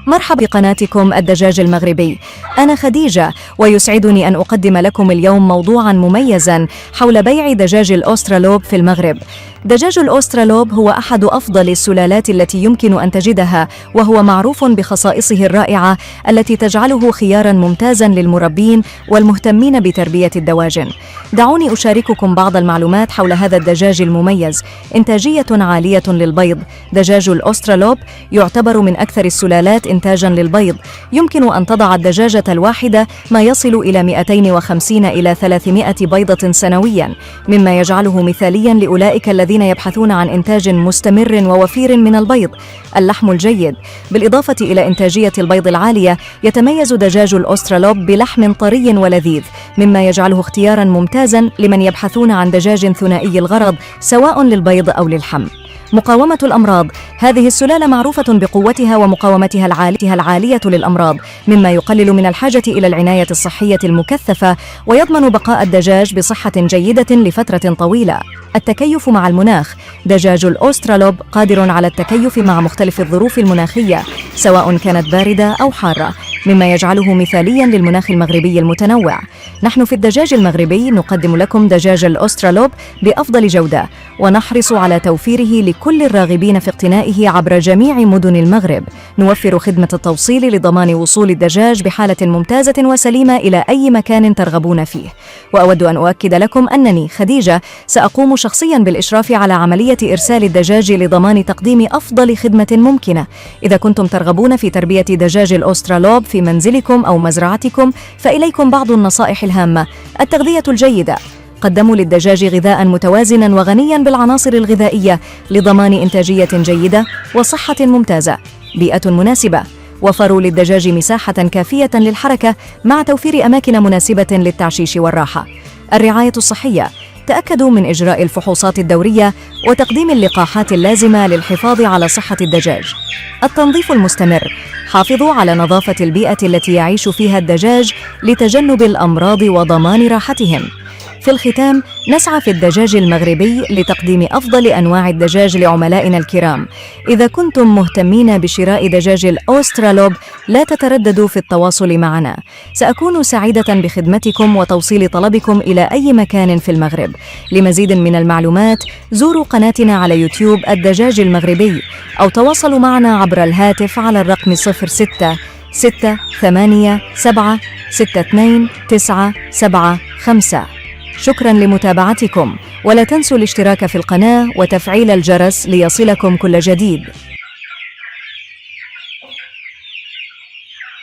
مرحبا بقناتكم الدجاج المغربي. أنا خديجة، ويسعدني أن أقدم لكم اليوم موضوعا مميزا حول بيع دجاج الأسترالوب في المغرب. دجاج الأسترالوب هو أحد أفضل السلالات التي يمكن أن تجدها، وهو معروف بخصائصه الرائعة التي تجعله خيارا ممتازا للمربين والمهتمين بتربية الدواجن. دعوني أشارككم بعض المعلومات حول هذا الدجاج المميز. إنتاجية عالية للبيض. دجاج الأسترالوب يعتبر من أكثر السلالات إنتاجا للبيض. يمكن أن تضع الدجاجة الواحدة ما يصل إلى 250 إلى 300 بيضة سنويا، مما يجعله مثاليا لأولئك الذين يبحثون عن إنتاج مستمر ووفير من البيض. اللحم الجيد. بالإضافة إلى إنتاجية البيض العالية، يتميز دجاج الأسترالوب بلحم طري ولذيذ، مما يجعله اختيارا ممتازا لمن يبحثون عن دجاج ثنائي الغرض سواء للبيض أو للحم. مقاومة الأمراض. هذه السلالة معروفة بقوتها ومقاومتها العالية للأمراض، مما يقلل من الحاجة إلى العناية الصحية المكثفة، ويضمن بقاء الدجاج بصحة جيدة لفترة طويلة. التكيف مع المناخ. دجاج الأسترالوب قادر على التكيف مع مختلف الظروف المناخية، سواء كانت باردة أو حارة، مما يجعله مثاليا للمناخ المغربي المتنوع. نحن في الدجاج المغربي نقدم لكم دجاج الأسترالوب بأفضل جودة، ونحرص على توفيره لكل الراغبين في اقتنائه عبر جميع مدن المغرب. نوفر خدمة التوصيل لضمان وصول الدجاج بحالة ممتازة وسليمة إلى أي مكان ترغبون فيه. وأود أن أؤكد لكم أنني خديجة سأقوم شخصيا بالإشراف على عملية إرسال الدجاج لضمان تقديم أفضل خدمة ممكنة. إذا كنتم ترغبون في تربية دجاج الأسترالوب في منزلكم أو مزرعتكم، فإليكم بعض النصائح الهامة. التغذية الجيدة. قدموا للدجاج غذاء متوازنا وغنيا بالعناصر الغذائية لضمان إنتاجية جيدة وصحة ممتازة. بيئة مناسبة. وفروا للدجاج مساحة كافية للحركة مع توفير أماكن مناسبة للتعشيش والراحة. الرعاية الصحية. تأكدوا من إجراء الفحوصات الدورية وتقديم اللقاحات اللازمة للحفاظ على صحة الدجاج. التنظيف المستمر. حافظوا على نظافة البيئة التي يعيش فيها الدجاج لتجنب الأمراض وضمان راحتهم. في الختام، نسعى في الدجاج المغربي لتقديم أفضل أنواع الدجاج لعملائنا الكرام. إذا كنتم مهتمين بشراء دجاج الأسترالوب، لا تترددوا في التواصل معنا. سأكون سعيدة بخدمتكم وتوصيل طلبكم إلى أي مكان في المغرب. لمزيد من المعلومات، زوروا قناتنا على يوتيوب الدجاج المغربي، أو تواصلوا معنا عبر الهاتف على الرقم 066687629775. شكرا لمتابعتكم، ولا تنسوا الاشتراك في القناة وتفعيل الجرس ليصلكم كل جديد.